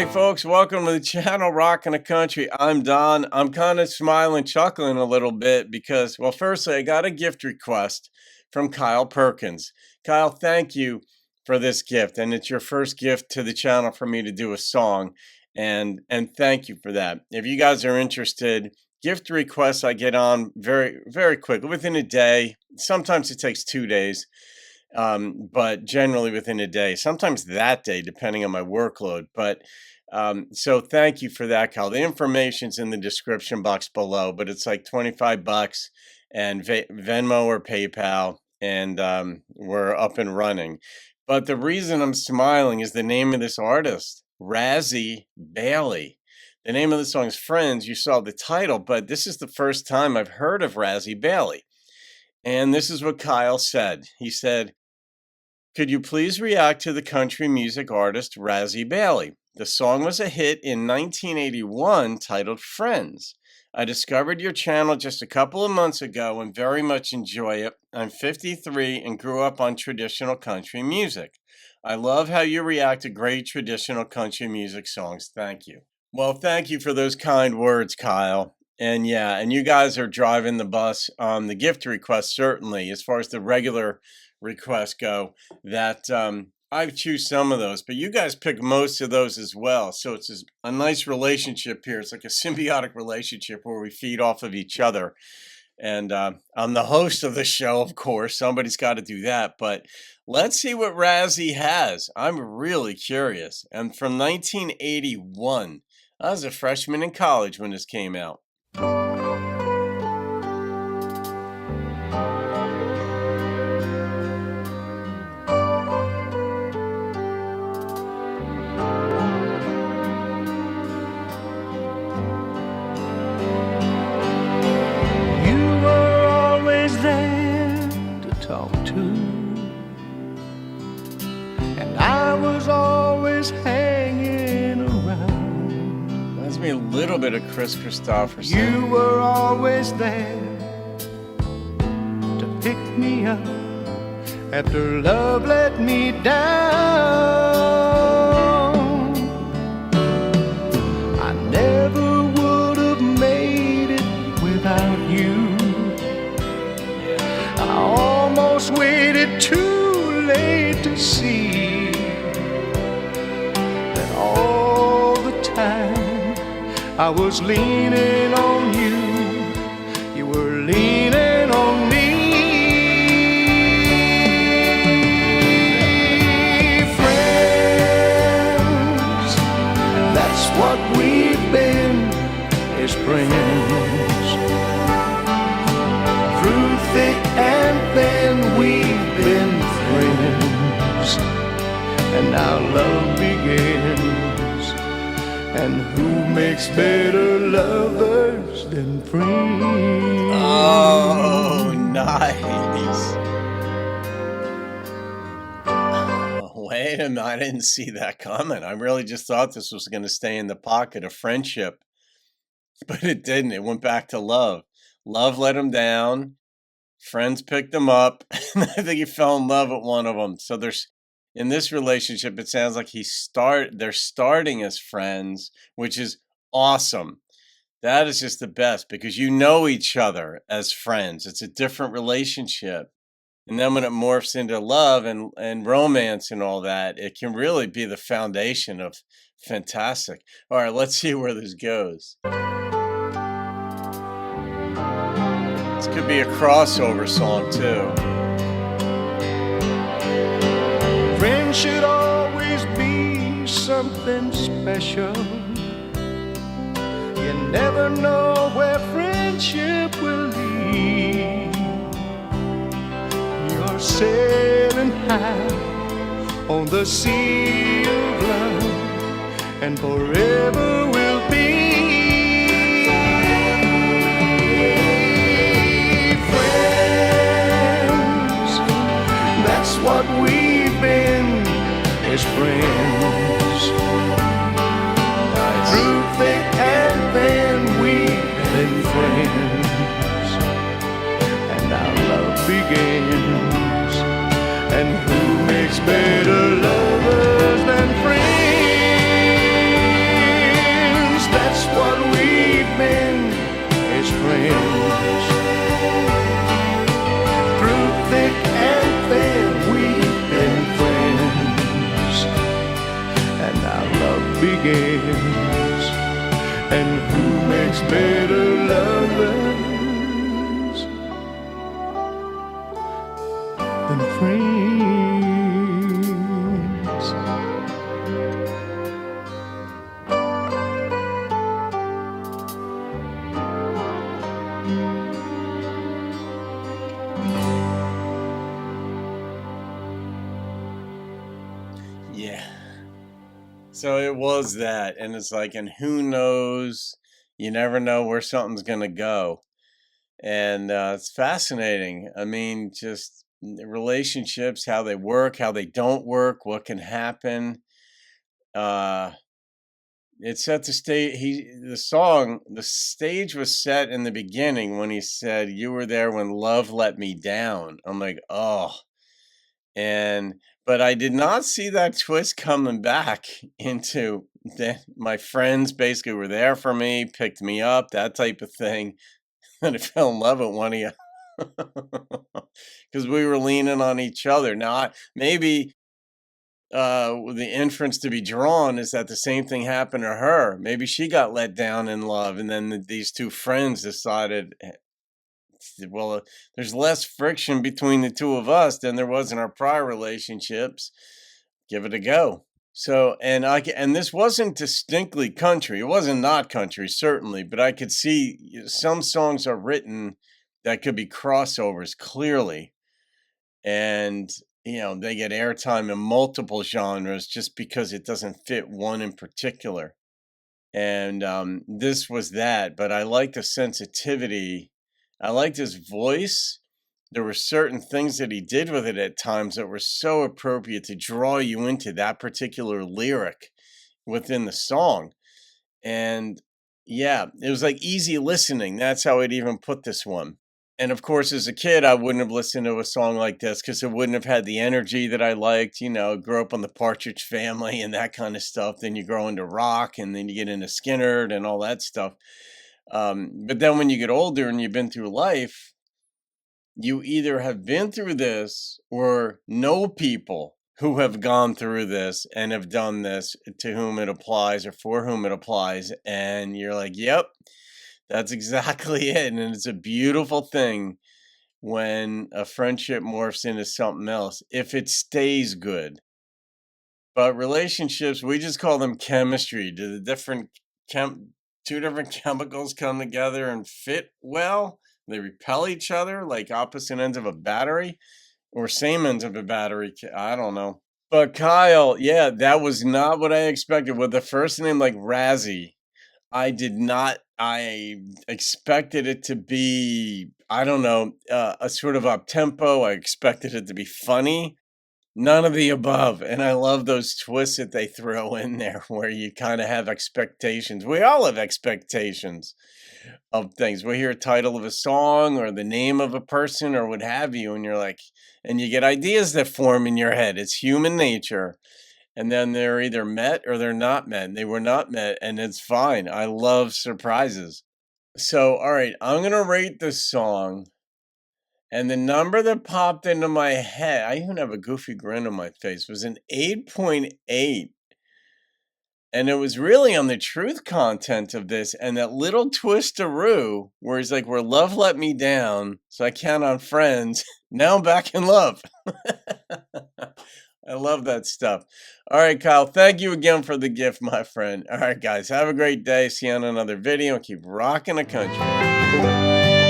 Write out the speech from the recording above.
Howdy, folks. Welcome to the channel, Rockin' the Country. I'm Don. I'm kind of smiling, chuckling a little bit because, well, firstly, I got a gift request from Kyle Perkins. Kyle, thank you for this gift, and it's your first gift to the channel for me to do a song, and thank you for that. If you guys are interested, gift requests I get on very, very quickly, within a day. Sometimes it takes 2 days. But generally within a day, sometimes that day, depending on my workload. But so thank you for that, Kyle. The information's in the description box below, but it's like 25 bucks and Venmo or PayPal, and we're up and running. But the reason I'm smiling is the name of this artist, Razzy Bailey. The name of the song is Friends. You saw the title, but this is the first time I've heard of Razzy Bailey. And this is what Kyle said. He said, "Could you please react to the country music artist Razzy Bailey? The song was a hit in 1981 titled Friends. I discovered your channel just a couple of months ago and very much enjoy it. I'm 53 and grew up on traditional country music. I love how you react to great traditional country music songs. Thank you." Well, thank you for those kind words, Kyle. And yeah, and you guys are driving the bus on the gift request, certainly, as far as the regular requests go, that I choose some of those, but you guys pick most of those as well. So it's a nice relationship here. It's like a symbiotic relationship where we feed off of each other. And I'm the host of the show, of course. Somebody's got to do that. But let's see what Razzy has. I'm really curious. And from 1981, I was a freshman in college when this came out. And I was always hanging around. Reminds me a little bit of Chris Christopherson. You were always there to pick me up after love let me down. I never would have made it without you. I almost waited too late to see that all the time I was leaning on you, you were leaning on me. Friends, that's what we've been, is friends. Through thick and thin, we've been friends, and now love begins. And who makes better lovers than friends? Oh, nice. Wait a minute, I didn't see that coming. I really just thought this was going to stay in the pocket of friendship, but it didn't. It went back to love. Love let him down. Friends picked him up. And I think he fell in love with one of them. So there's, in this relationship, it sounds like they're starting as friends, which is awesome. That is just the best because you know each other as friends. It's a different relationship. And then when it morphs into love and romance and all that, it can really be the foundation of fantastic. All right, let's see where this goes. This could be a crossover song too. Friends should always be something special. You never know where friendship will lead. You're sailing high on the sea of love, and forever will be. Friends, that's what we've been, is friends. Through thick and thin, we've been friends, and our love begins. And who makes better lovers than friends? than friends. Yeah. So it was that. And it's like, and who knows? You never know where something's going to go. And it's fascinating. I mean, just relationships, how they work, how they don't work, what can happen. Uh, it set the stage. The stage was set in the beginning when he said, "You were there when love let me down." I'm like, oh, and but I did not see that twist coming back into that. My friends basically were there for me, picked me up, that type of thing. And I fell in love with one of you because we were leaning on each other. Now, maybe the inference to be drawn is that the same thing happened to her. Maybe she got let down in love, and then these two friends decided, well, there's less friction between the two of us than there was in our prior relationships. Give it a go. So, and this wasn't distinctly country. It wasn't not country, certainly, but I could see some songs are written that could be crossovers clearly, and they get airtime in multiple genres just because it doesn't fit one in particular. And this was that, but I like the sensitivity. I liked his voice. There were certain things that he did with it at times that were so appropriate to draw you into that particular lyric within the song. And yeah, it was like easy listening. That's how I'd even put this one. And of course, as a kid, I wouldn't have listened to a song like this because it wouldn't have had the energy that I liked. Grew up on the Partridge Family and that kind of stuff. Then you grow into rock, and then you get into Skinner and all that stuff. But then when you get older and you've been through life, you either have been through this or know people who have gone through this and have done this, to whom it applies or for whom it applies. And you're like, yep, that's exactly it. And it's a beautiful thing when a friendship morphs into something else, if it stays good. But relationships, we just call them chemistry. Do the two different chemicals come together and fit well? They repel each other like opposite ends of a battery or same ends of a battery. I don't know. But Kyle, yeah, that was not what I expected. With the first name like Razzy, I did not. I expected it to be, I don't know, a sort of up tempo. I expected it to be funny. None of the above. And I love those twists that they throw in there where you kind of have expectations. We all have expectations of things. We hear a title of a song or the name of a person or what have you, and you're like, and you get ideas that form in your head. It's human nature. And then they're either met or they're not met. They were not met, and it's fine. I love surprises. So, all right, I'm going to rate this song. And the number that popped into my head, I even have a goofy grin on my face, was an 8.8. And it was really on the truth content of this and that little twistaroo where he's like, where love let me down, so I count on friends. Now I'm back in love. I love that stuff. All right, Kyle, thank you again for the gift, my friend. All right, guys, have a great day. See you on another video and keep rocking the country.